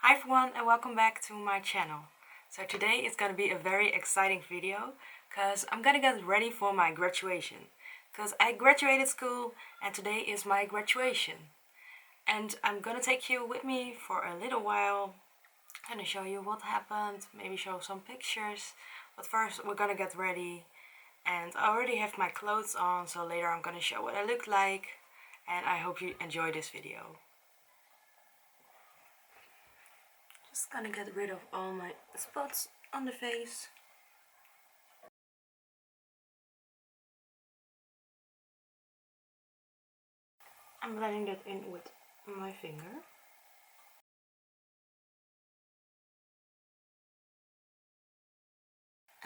Hi everyone and welcome back to my channel. So today is gonna be a very exciting video because I'm gonna get ready for my graduation. Because I graduated school and today is my graduation. And I'm gonna take you with me for a little while. Gonna show you what happened, maybe show some pictures. But first we're gonna get ready. And I already have my clothes on, so later I'm gonna show what I look like. And I hope you enjoy this video. Just gonna get rid of all my spots on the face. I'm blending that in with my finger.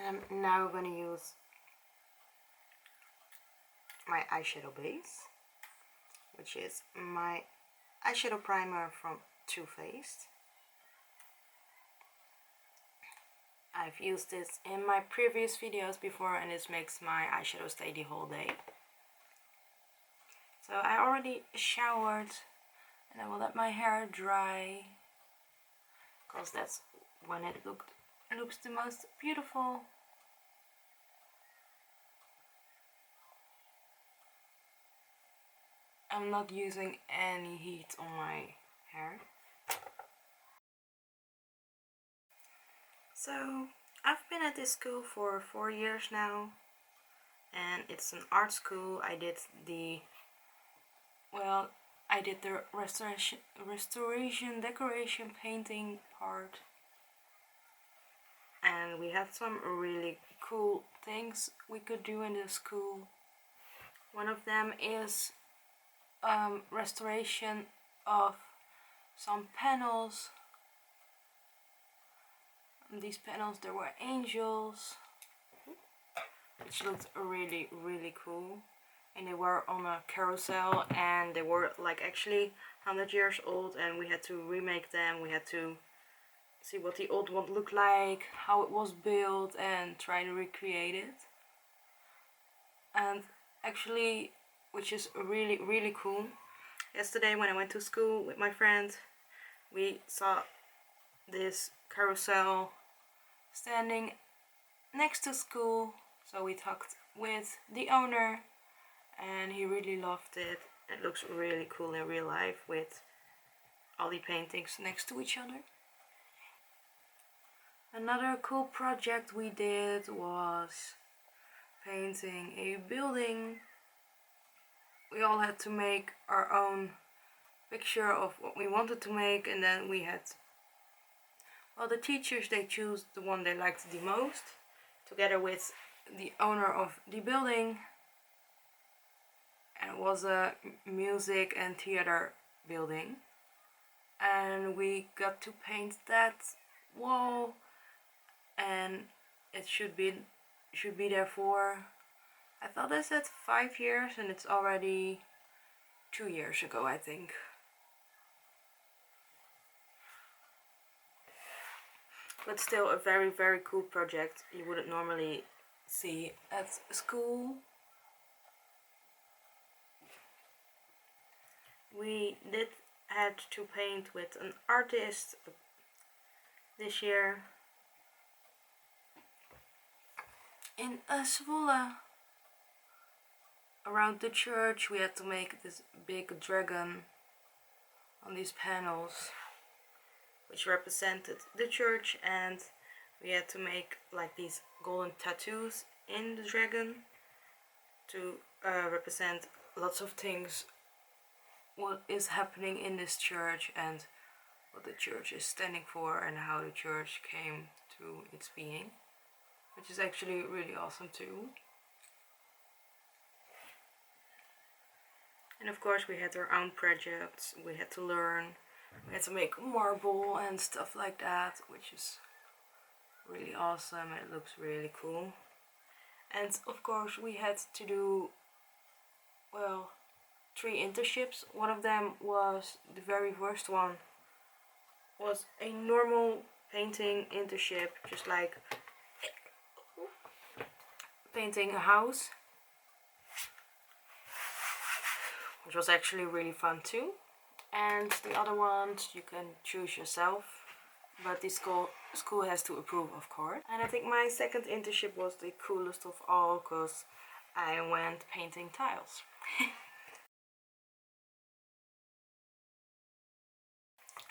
And I'm now going to use my eyeshadow base, which is my eyeshadow primer from Too Faced. I've used this in my previous videos before and this makes my eyeshadow stay the whole day. So I already showered and I will let my hair dry because that's when it looks the most beautiful. I'm not using any heat on my hair. So I've been at this school for 4 years now and it's an art school. I did the restoration, decoration, painting part, and we had some really cool things we could do in the school. One of them is restoration of some panels. And these panels, there were angels, which looked really cool. And they were on a carousel and they were like actually 100 years old, and we had to remake them. We had to see what the old one looked like, how it was built, and try to recreate it. And actually, which is really cool, yesterday when I went to school with my friend, we saw this carousel standing next to school. So we talked with the owner and he really loved it. It looks really cool in real life with all the paintings next to each other. Another cool project we did was painting a building. We all had to make our own picture of what we wanted to make, and then we had, well, the teachers, they choose the one they liked the most together with the owner of the building. And it was a music and theater building, and we got to paint that wall, and it should be there for, I thought I said 5 years, and it's already 2 years ago, I think. But still a very cool project you wouldn't normally see at school. We did had to paint with an artist this year in Zwolle. Around the church we had to make this big dragon on these panels which represented the church, and we had to make like these golden tattoos in the dragon to represent lots of things, what is happening in this church and what the church is standing for and how the church came to its being, which is actually really awesome too. And of course we had our own projects. We had to learn, we had to make marble and stuff like that, which is really awesome. It looks really cool. And of course we had to do, well, 3 internships. One of them was, the very first one was a normal painting internship, just like painting a house, which was actually really fun too. And the other ones you can choose yourself. but the school has to approve, of course. And I think my second internship was the coolest of all because I went painting tiles.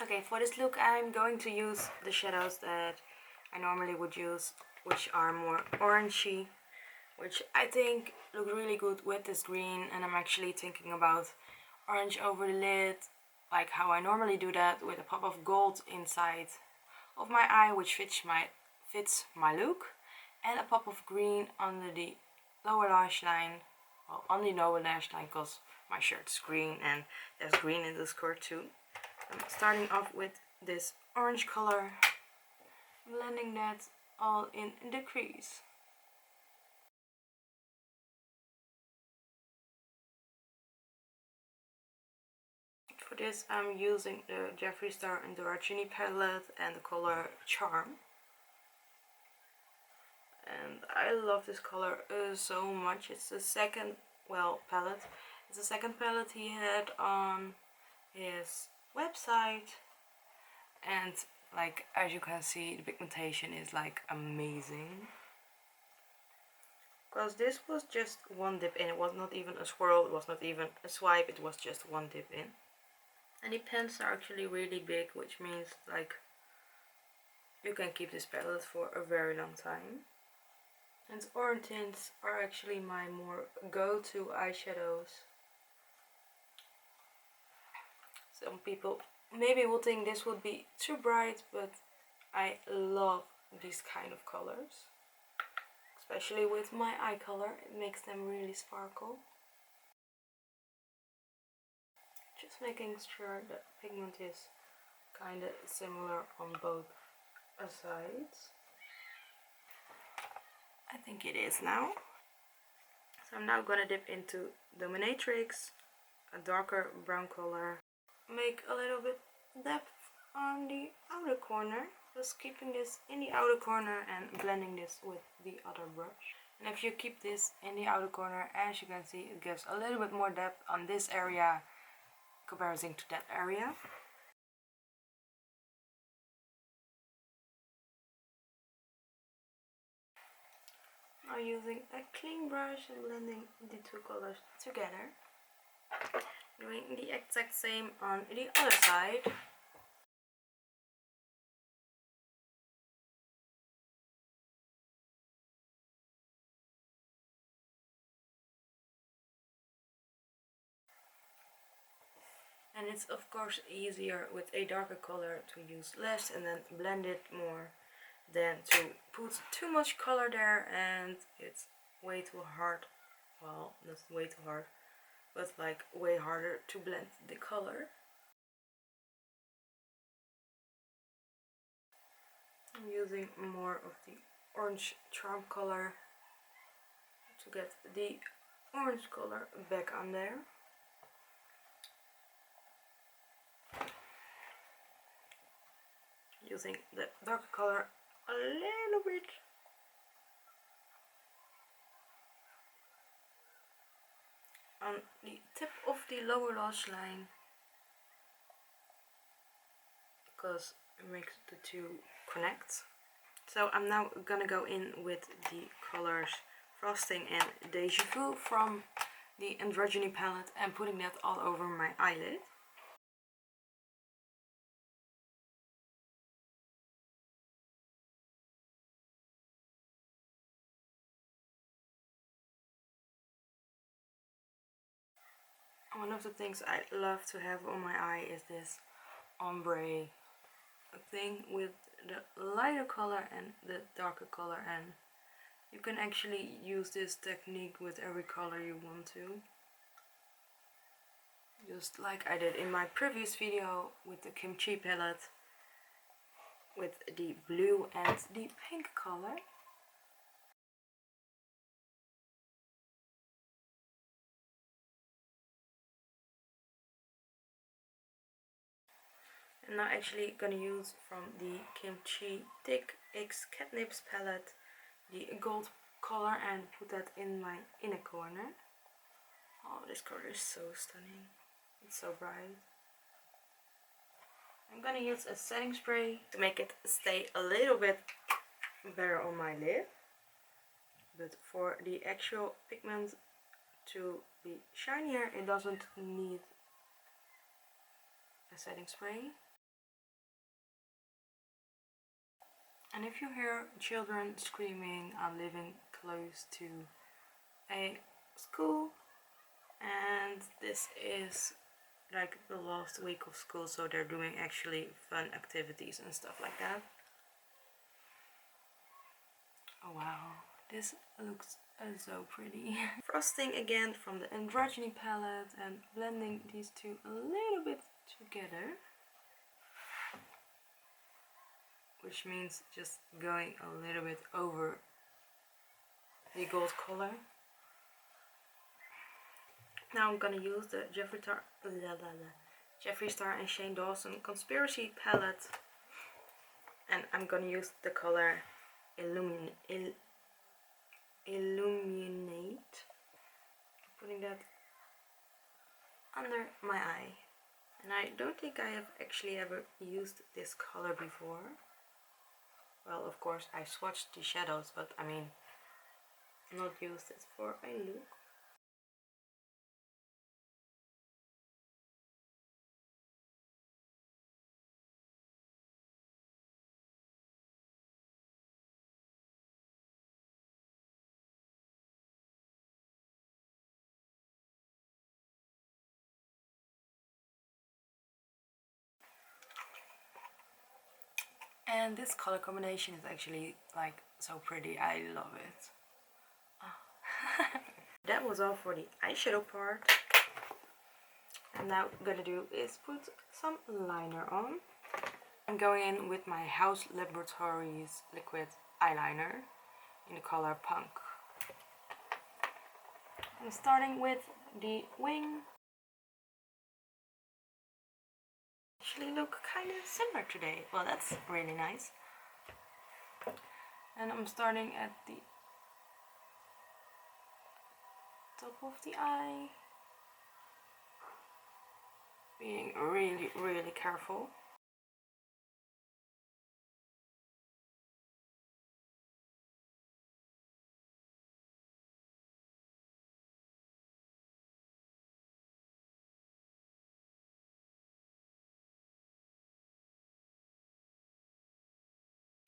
Okay, for this look I'm going to use the shadows that I normally would use, which are more orangey, which I think look really good with this green, and I'm actually thinking about orange over the lid, like how I normally do that, with a pop of gold inside of my eye, which fits my look, and a pop of green under the lower lash line, well, on the lower lash line, because my shirt's green and there's green in the skirt too. I'm starting off with this orange color, blending that all in the crease. For this I'm using the Jeffree Star Androgyny palette and the color Charm. And I love this color so much. It's the second, well, palette. It's the second palette he had on his website. And like, as you can see, the pigmentation is like amazing. Because this was just one dip in. It was not even a swirl, it was not even a swipe, it was just one dip in. And the pens are actually really big, which means like you can keep this palette for a very long time. And orange tints are actually my more go-to eyeshadows. Some people maybe will think this would be too bright, but I love these kind of colors. Especially with my eye color, it makes them really sparkle. Just making sure that pigment is kind of similar on both sides. I think it is now. So I'm now gonna dip into Dominatrix, a darker brown color. Make a little bit depth on the outer corner, just keeping this in the outer corner and blending this with the other brush. And if you keep this in the outer corner, as you can see, it gives a little bit more depth on this area comparison to that area. Now using a clean brush and blending the two colors together. Doing the exact same on the other side. And it's of course easier with a darker color to use less and then blend it more than to put too much color there and it's way too hard. Well, not way too hard, but like way harder to blend the color. I'm using more of the orange Charm color to get the orange color back on there. Using the darker color a little bit. On the tip of the lower lash line, because it makes the two connect. So I'm now gonna go in with the colors Frosting and Deja Vu from the Androgyny palette and putting that all over my eyelid. One of the things I love to have on my eye is this ombre thing with the lighter color and the darker color, and you can actually use this technique with every color you want to. Just like I did in my previous video with the Kimchi palette with the blue and the pink color. I'm now actually gonna use from the Kimchi Thick X Catnips palette the gold color and put that in my inner corner. Oh, this color is so stunning. It's so bright. I'm gonna use a setting spray to make it stay a little bit better on my lid. But for the actual pigment to be shinier, it doesn't need a setting spray. And if you hear children screaming, I'm living close to a school, and this is like the last week of school, so they're doing actually fun activities and stuff like that. Oh wow, this looks so pretty. Frosting again from the Androgyny palette and blending these two a little bit together, which means just going a little bit over the gold color. Now I'm gonna use the Jeffree Star and Shane Dawson Conspiracy palette, and I'm gonna use the color Illuminate. Putting that under my eye. And I don't think I have actually ever used this color before. Well, of course I swatched the shadows, but I mean, not used it for a look. And this color combination is actually like so pretty. I love it. Oh. That was all for the eyeshadow part. And now what I'm gonna do is put some liner on. I'm going in with my House Laboratories liquid eyeliner in the color Punk. I'm starting with the wing. Actually look kind of similar today. Well, that's really nice. And I'm starting at the top of the eye, being really careful.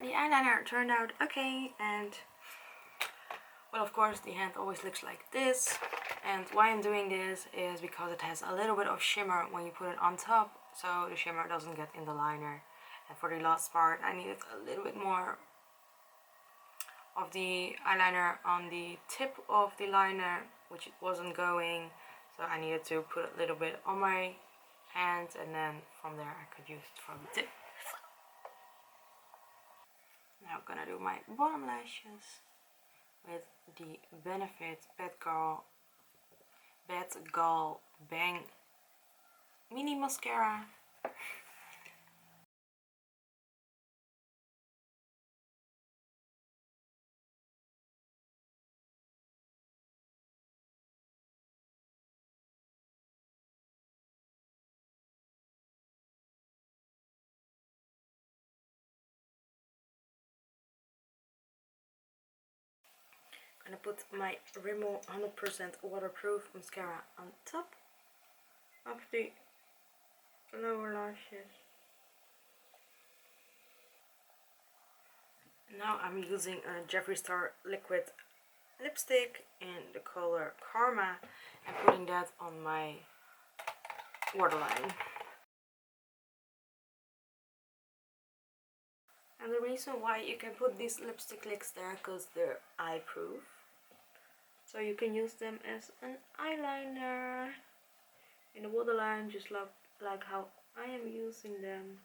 The eyeliner turned out okay, and well, of course the hand always looks like this. And why I'm doing this is because it has a little bit of shimmer when you put it on top, so the shimmer doesn't get in the liner. And for the last part I needed a little bit more of the eyeliner on the tip of the liner, which it wasn't going, so I needed to put a little bit on my hand, and then from there I could use it from the tip. Now I'm gonna do my bottom lashes with the Benefit Bad Gal Bang Mini Mascara. I'm gonna put my Rimmel 100% waterproof mascara on top of the lower lashes. Now I'm using a Jeffree Star liquid lipstick in the color Karma and putting that on my waterline. And the reason why you can put these lipstick licks there, because they're eye proof, so you can use them as an eyeliner in the waterline, just like how I am using them,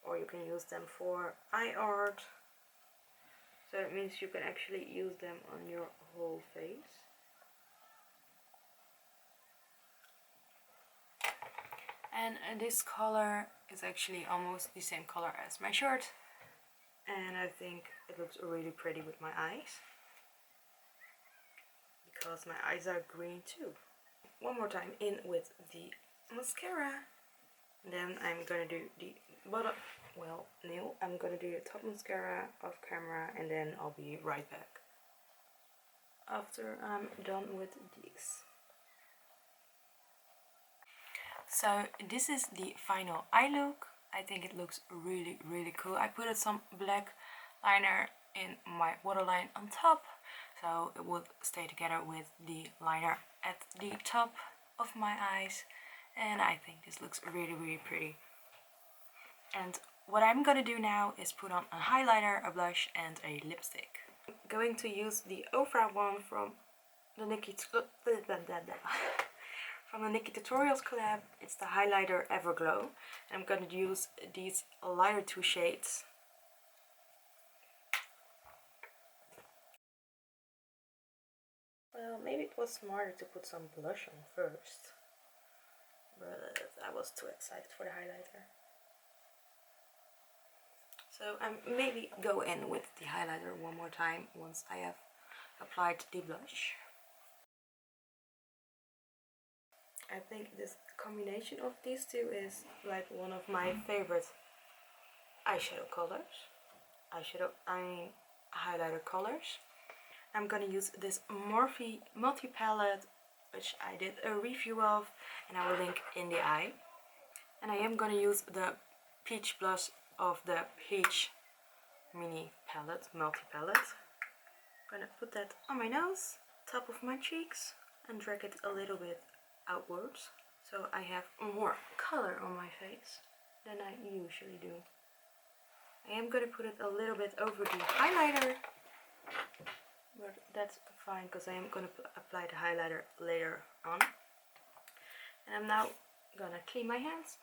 or you can use them for eye art. So it means you can actually use them on your whole face. And this color is actually almost the same color as my shirt, and I think it looks really pretty with my eyes, because my eyes are green too. One more time in with the mascara. Then I'm gonna do the bottom, well, nail. I'm gonna do the top mascara off camera, and then I'll be right back after I'm done with these. So this is the final eye look. I think it looks really cool. I put some black liner in my waterline on top, so it would stay together with the liner at the top of my eyes, and I think this looks really pretty. And what I'm gonna do now is put on a highlighter, a blush, and a lipstick. I'm going to use the Ofra one from the Nikkie from the Nikkie Tutorials collab. It's the highlighter Everglow. I'm gonna use these lighter two shades. Well, maybe it was smarter to put some blush on first, but I was too excited for the highlighter. So I'm maybe go in with the highlighter one more time once I have applied the blush. I think this combination of these two is like one of my favorite eyeshadow colors. Highlighter colors. I'm gonna use this Morphe multi-palette, which I did a review of, and I will link in the eye. And I am gonna use the Peach Blush of the Peach mini palette, multi-palette. I'm gonna put that on my nose, top of my cheeks, and drag it a little bit outwards, so I have more color on my face than I usually do. I am gonna put it a little bit over the highlighter, but that's fine because I am gonna apply the highlighter later on. And I'm now gonna clean my hands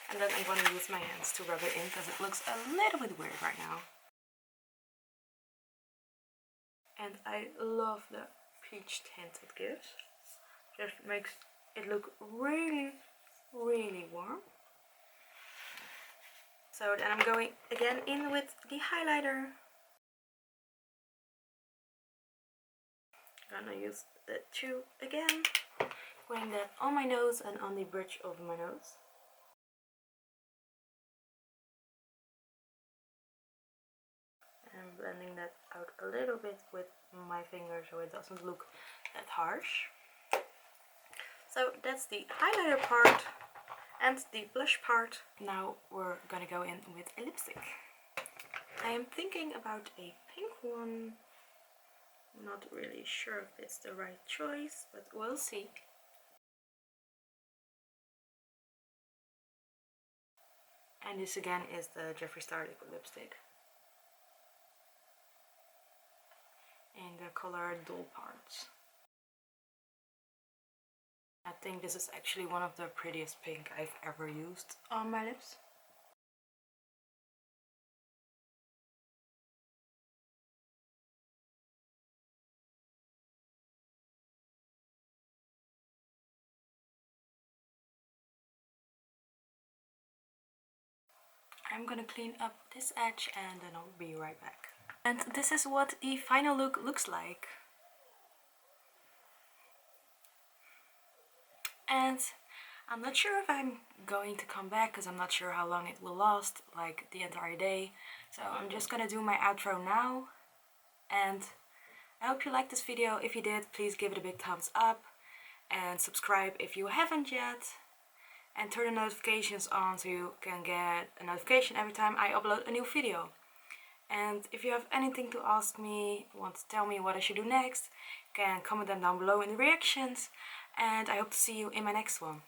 and then I'm gonna use my hands to rub it in because it looks a little bit weird right now. And I love the peach tint it gives. Just makes it look really warm. So then I'm going again in with the highlighter. Gonna use the two again, putting that on my nose and on the bridge of my nose. And blending that out a little bit with my finger so it doesn't look that harsh. So that's the highlighter part and the blush part. Now we're gonna go in with a lipstick. I am thinking about a pink one. Not really sure if it's the right choice, but we'll see. And this again is the Jeffree Star liquid lipstick in the color Dull Parts. I think this is actually one of the prettiest pink I've ever used on my lips. I'm gonna clean up this edge and then I'll be right back. And this is what the final look looks like. And I'm not sure if I'm going to come back because I'm not sure how long it will last, like the entire day. So I'm just gonna do my outro now. And I hope you liked this video. If you did, please give it a big thumbs up and subscribe if you haven't yet. And turn the notifications on so you can get a notification every time I upload a new video. And if you have anything to ask me, want to tell me what I should do next, you can comment them down below in the reactions. And I hope to see you in my next one.